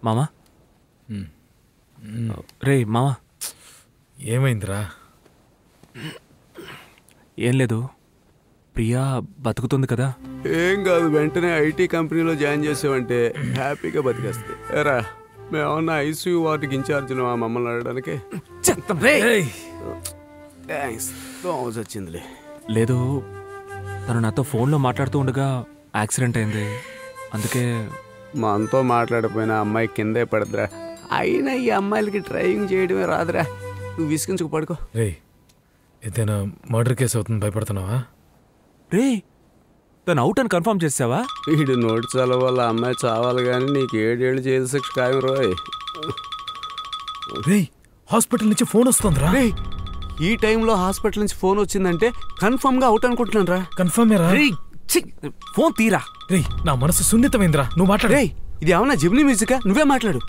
మామా రే మామా ఏమైందిరా? ఏం లేదు, ప్రియా బతుకుతుంది కదా? ఏం కాదు, వెంటనే ఐటీ కంపెనీలో జాయిన్ చేసావంటే హ్యాపీగా బతికేస్తుంది. ఎరా మేమన్నా ఐసీయూ వార్డుకి ఇన్ఛార్జ్ మమ్మల్ని అడగడానికి? థ్యాంక్స్, వచ్చిందిలే. లేదు, తను నాతో ఫోన్లో మాట్లాడుతూ ఉండగా యాక్సిడెంట్ అయింది, అందుకే. మనతో మాట్లాడిపోయినా అమ్మాయి కిందే పడదురా. అయినా ఈ అమ్మాయిలకి డ్రైవింగ్ చేయడమే రాదురా. నువ్వు విసిగించుకు పడుకో. రే, ఏదైనా మర్డర్ కేసు అవుతుంది, భయపడుతున్నావా? రే, తను అవుట్ అని కన్ఫర్మ్ చేసావా? వీడు నోటి చాల వల్ల అమ్మాయి చావాలి కానీ నీకు 7 ఏళ్ళు జైలు శిక్ష ఖాయం రోయ్. రే, హాస్పిటల్ నుంచి ఫోన్ వస్తుందిరా. రే, ఈ టైంలో హాస్పిటల్ నుంచి ఫోన్ వచ్చిందంటే కన్ఫర్మ్ గా అవుట్ అనుకుంటున్నాను రా. కన్ఫర్మేరా? ఫోన్ తీరా. రే, నా మనసు సున్నితమైందిరా, నువ్వు మాట్లాడు. ఇది ఏమన్నా జిమ్నీ మ్యూజికా? నువ్వే మాట్లాడు.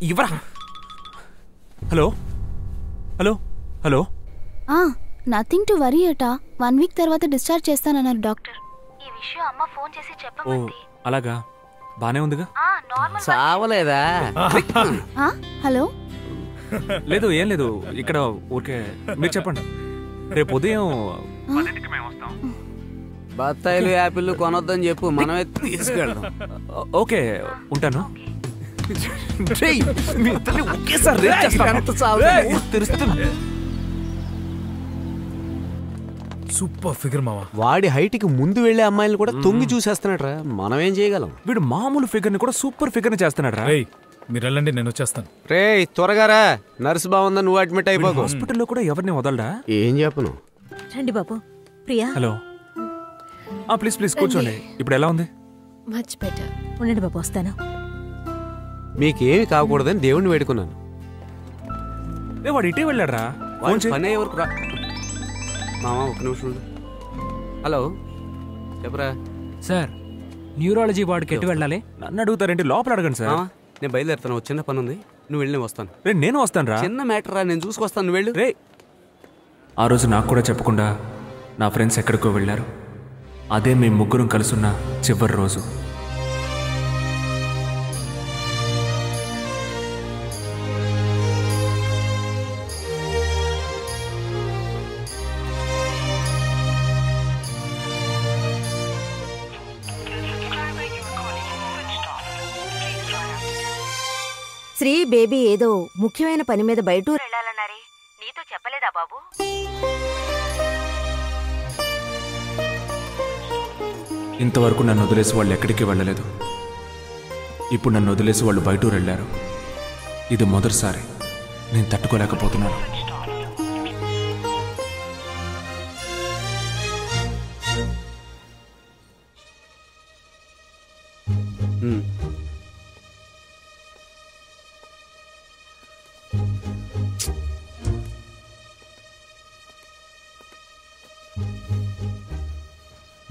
ఇవ్వరా. Hello hello hello. Nothing to worry అట. 1 వీక్ తర్వాత డిశ్చార్జ్ చేస్తానన్నారు డాక్టర్. ఈ విషయం అమ్మ ఫోన్ చేసి చెప్పమంది. అలాగా, బానే ఉందిగా? చావలేదా? హలో. లేదు, ఏం లేదు, ఇక్కడ ఊరికే. మీరు చెప్పండి. రేపు ఉదయం బత్తాయిలు యాపిల్ కొనొద్దని చెప్పు, మనమే తీసుకెళ్దాం. ఓకే, ఉంటాను. సూపర్ ఫిగర్ మావా. వాడి హైట్ కి ముందు వెళ్లే అమ్మాయిలు కూడా తొంగి చూసేస్తున్నాడు రా. మనం ఏం చేయగలం? వీడు మామూలు ఫిగర్ ని కూడా సూపర్ ఫిగర్ ని చేస్తున్నాడు రా. మీరు వెళ్ళండి, నేను వచ్చేస్తాను. రే, త్వరగా రా. నర్సు బాగుందా, నువ్వు అడ్మిట్ అయిపోకు. హాస్పిటల్లో కూడా ఎవరిని వదలడా? ఏం చెప్పను. రండి బాబు. ప్రియా. హలో. ప్లీజ్ ప్లీజ్ కూర్చోండి. ఇప్పుడు ఎలా ఉంది? Much better. ఉండండి బాబు, వస్తాను. మీకేమి కాకూడదని దేవుణ్ణి వేడుకున్నాను. వాడు ఇటే వెళ్ళాడ్రా. పని ఎవరికి రా మామా, ఒక్క నిమిషం. హలో, చెప్పరా. సార్, న్యూరాలజీ వార్డుకి ఎటు వెళ్ళాలి? నన్ను అడుగుతారేంటి? లోపల అడగండి సార్. నేను బయలుదేరుతాను, చిన్న పని ఉంది. నువ్వు వెళ్ళి వస్తాను. రే, నేను వస్తాను రా. చిన్న మ్యాటర్ రా, నేను చూసుకొస్తాను, నువ్వు వెళ్ళు. రే, ఆ రోజు నాకు కూడా చెప్పకుండా నా ఫ్రెండ్స్ ఎక్కడికో వెళ్ళారు. అదే మేము ముగ్గురం కలుసున్న చివరి రోజు. శ్రీ బేబీ ఏదో ముఖ్యమైన పని మీద బయటూరు వెళ్ళాలన్నారే, నీతో చెప్పలేదా బాబు? ఇంతవరకు నన్ను వదిలేసి వాళ్ళు ఎక్కడికి వెళ్ళలేదు. ఇప్పుడు నన్ను వదిలేసి వాళ్ళు బయటూరు వెళ్ళారు. ఇది మొదటిసారి. నేను తట్టుకోలేకపోతున్నాను.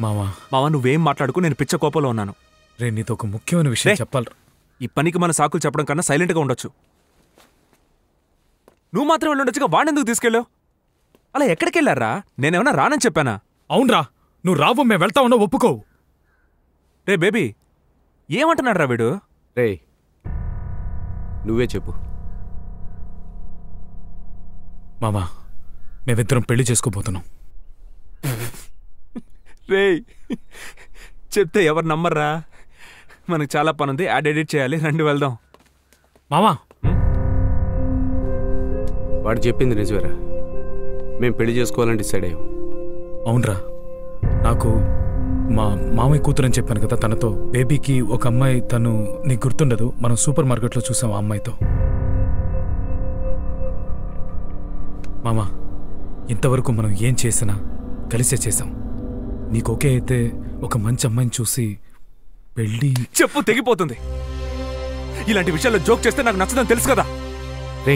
మావా, నువ్వేం మాట్లాడుకో, నేను పిచ్చ కోపంలో ఉన్నాను. రే, నీతో ఒక ముఖ్యమైన విషయం చెప్పాలి. ఈ పనికి మన సాకులు చెప్పడం కన్నా సైలెంట్గా ఉండొచ్చు. నువ్వు మాత్రం వెళ్ళుండొచ్చుగా, వాడెందుకు తీసుకెళ్ళావు? అలా ఎక్కడికి వెళ్ళారా? నేనేమన్నా రానని చెప్పానా? అవునరా, నువ్వు రావు, మేము వెళ్తా ఉన్నా, ఒప్పుకోవు. రే బేబీ, ఏమంటున్నాడు రా వీడు? రే, నువ్వే చెప్పు. మామా, మేమిద్దరం పెళ్లి చేసుకోబోతున్నాం. రే, చెప్తే ఎవరు నమ్మర్రా? మనకు చాలా పని ఉంది, యాడ్ ఎడిట్ చేయాలి. రండి వెళ్దాం. మామా, వాడు చెప్పింది నిజమేరా. మేము పెళ్లి చేసుకోవాలని డిసైడ్ అయ్యాం. అవునరా, నాకు మా మామయ్య కూతురని చెప్పాను కదా, తనతో బేబీకి ఒక అమ్మాయి, తను నీకు గుర్తుండదు, మనం సూపర్ మార్కెట్లో చూసాం ఆ అమ్మాయితో. మామా, ఇంతవరకు మనం ఏం చేసినా కలిసే చేసాం. నీకు ఓకే అయితే ఒక మంచి అమ్మాయిని చూసి పెళ్ళి. చెప్పు, తెగిపోతుంది. ఇలాంటి విషయాల్లో జోక్ చేస్తే నాకు నచ్చదని తెలుసు కదా. రే,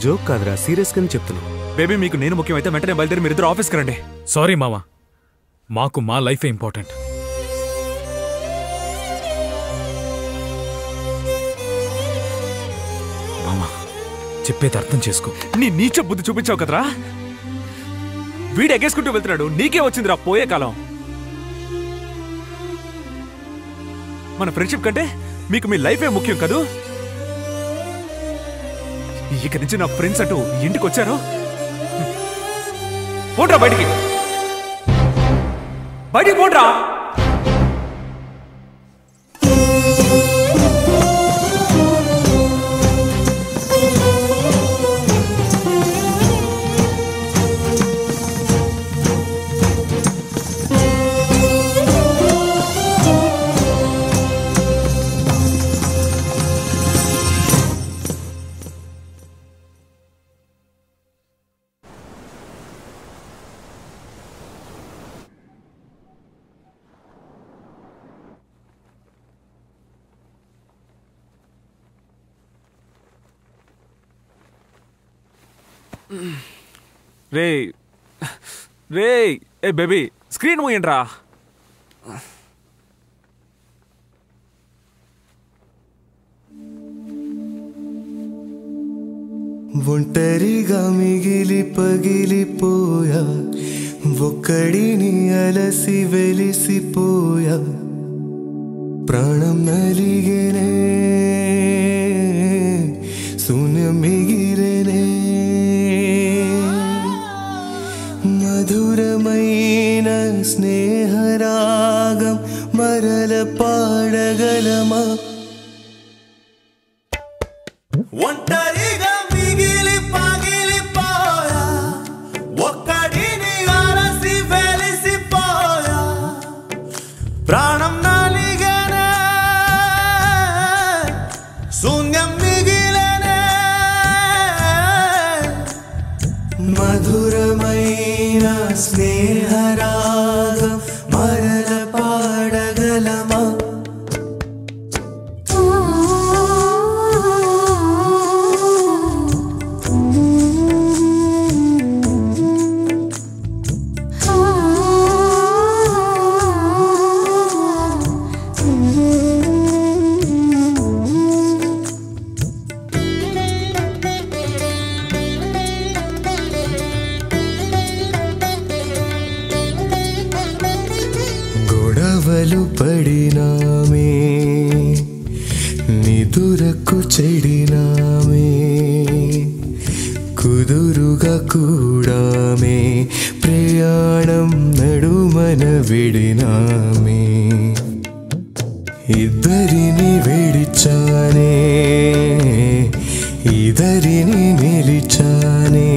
జోక్ కాదురా, సీరియస్ గానే చెప్తున్నా. బేబీ, మీకు నేను ముఖ్యమైతే వెంటనే బయలుదేరి మీరిద్దరు ఆఫీస్కి రండి. సారీ మామా, మాకు మా లైఫే ఇంపార్టెంట్. మామా, చెప్పేది అర్థం చేసుకో. నీ నీచ బుద్ధి చూపించావు కదరా. వీడు ఎగేసుకుంటూ వెళ్తున్నాడు, నీకే వచ్చిందిరా పోయే కాలం. మన ఫ్రెండ్షిప్ కంటే మీకు మీ లైఫే ముఖ్యం కదూ? ఇక నుంచి నా ఫ్రెండ్స్ అటు ఇంటికి వచ్చారు. పోండ్రా బయటికి, బయటికి పోండ్రా. రే రే ఏ బేబీ, స్క్రీన్ మూయండి రా. ఒంటరిగా మిగిలి పగిలిపోయా, ఒక్కడిని అలసి వెలిసిపోయా, ప్రాణం నలిగేనే, శూన్యం మిగిలేనే. మధురమైన స్నేహరాగం మరల పాడగలమా? ఒంటరిగా మిగిలి పగిలిపోయా, ఒక్కడిని అలసి వెలిసిపోయా, ప్రాణం నలిగేనే, శూన్యం మిగిలేనే. మధురమైన స్నేహరాగం మరల పాడగలమా? గొడవలు పడినామే, నిదురకు చెడినామే, కుదురుగా కూడామే, ప్రయాణం నడుమన విడినామే. ఇద్దరిని విడిచానే, ఇద్దరిని నిలిచానే,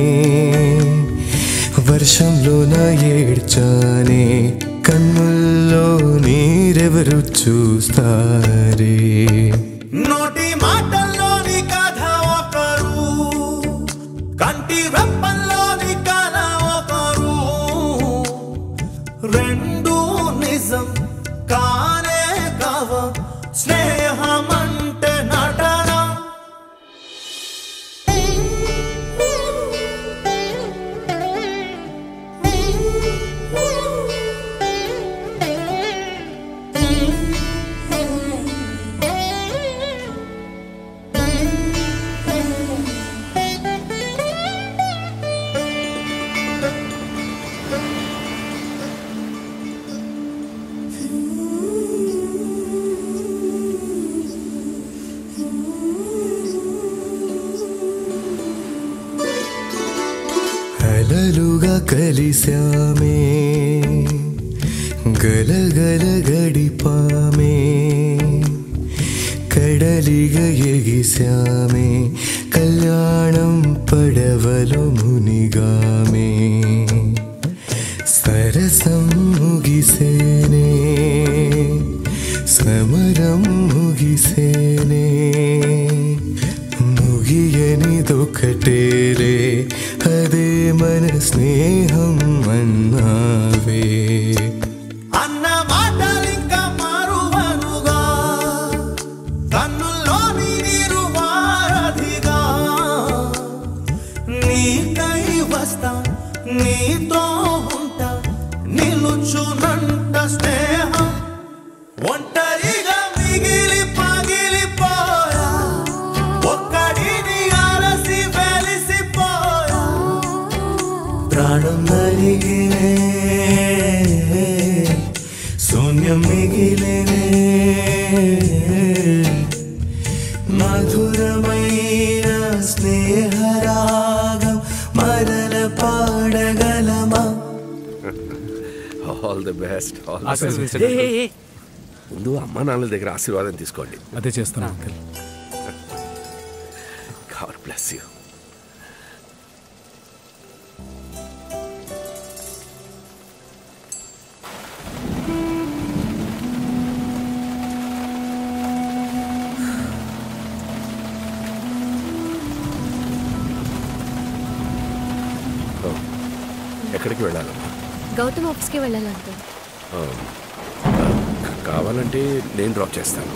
వర్షంలో నా ఏడ్చానే, కన్నుల్లో నీరెవరు చూస్తారే. నోటి మాటల్లోని కథ ఒకరు, కంటి రెప్పల్లోని కథ ఒకరు, రెండు నిజం కానే కావ, స్నేహమంటే నటన. అలలుగా కలిశామే, గలగల గడిపామే, కడలిగా ఎగిశామే, కళ్యాణం పడవలో మునిగామే. సరసం ముగిసేనే, సమరం ముగిసేనే, ముగియనిదొకటేలే, అదే మన స్నేహం అన్నావే. అన్న మాటలింక మారువనుగా, కన్నుల్లోని నీరు వారధిగా, నీకై వస్తా, నీతో ఉంటా, నిలుచునంట స్నేహం. ఒంటరిగా మిగిలి పగిలిపోయా, ఒక్కడిని అలసి వెలిసిపోయా, ప్రాణం నలిగినే, శూన్యం మిగిలేనే. స్నేహరాగం మరల పాడగలమా? All the best. ముందు అమ్మా నాన్నల దగ్గర ఆశీర్వాదం తీసుకోండి. అదే చేస్తాను అంకుల్. God bless you. ఎక్కడికి వెళ్ళాలమ్మా? గౌతమ్ ఆఫీస్కి వెళ్ళాలి అంకుల్. కావాలంటే నేను డ్రాప్ చేస్తాను.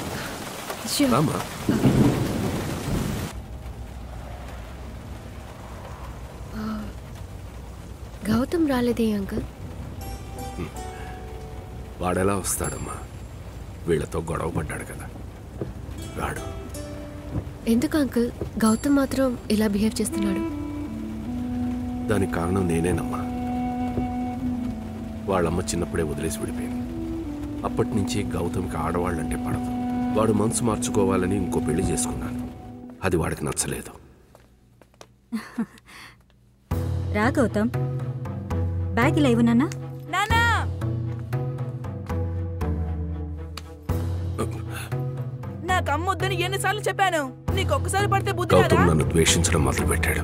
రామా. గౌతమ్ రాలేదే అంకుల్? వాడెలా వస్తాడమ్మా? వీళ్ళతో గొడవ పడ్డాడు కదా, రాడు. ఎందుకు అంకుల్ గౌతమ్ మాత్రం ఇలా బిహేవ్ చేస్తున్నాడు? దానికి కారణం నేనేనమ్మా. వాళ్ళమ్మ చిన్నప్పుడే వదిలేసి విడిపోయింది. అప్పటి నుంచి గౌతమ్కి ఆడవాళ్ళంటే పడదు. వాడు మనసు మార్చుకోవాలని ఇంకో పెళ్లి చేసుకున్నాను. అది వాడికి నచ్చలేదు. రా గౌతమ్, బ్యాగ్ ఇలా ఇవ్వు నాన్న. నాకు అమ్మొద్దని ఎన్నిసార్లు చెప్పాను, నీకు ఒక్కసారి పడితే బుద్ధి రాదా? గౌతమ్ నన్ను ద్వేషించడం మొదలు పెట్టాడు.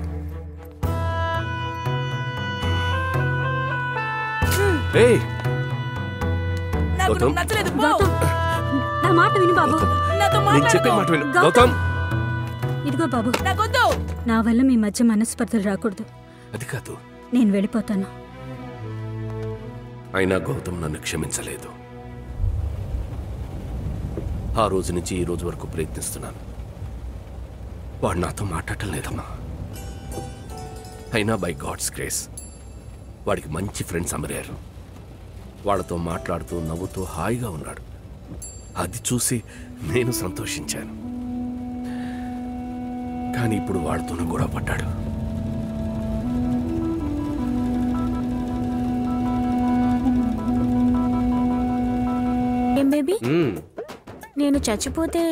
నాకు నచ్చలేదు. నా మాట విను బాబు. గౌతమ్, ఇదిగో బాబు, నాకొద్దు. నా వల్ల మీ మధ్య మనస్పర్ధలు రాకూడదు. అది కాదు. నేను వెళ్ళిపోతాను. అయినా గౌతమ్ నన్ను క్షమించలేదు. ఆ రోజు నుంచి ఈ రోజు వరకు ప్రయత్నిస్తున్నాను. వాడు నాతో మాట్లాడటం లేదమ్మా. అయినా బై గాడ్స్ గ్రేస్ వాడికి మంచి ఫ్రెండ్స్ అమరారు. వాళ్ళతో మాట్లాడుతూ నవ్వుతూ హాయిగా ఉన్నాడు. అది చూసి నేను సంతోషించాను. కానీ ఇప్పుడు వాడితోనూ గొడవ పడ్డాడు. ఏం బేబీ, నేను చచ్చిపోతే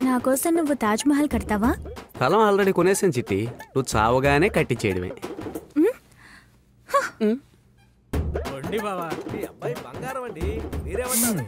నా కోసం నువ్వు తాజ్ మహల్ కడతావా? స్థలం ఆల్రెడీ కొనేసాను చిట్టి, నువ్వు చావగానే కట్టించేయడమే. బావా, ఈ అబ్బాయి బంగారం అండి, మీరేమంటారు?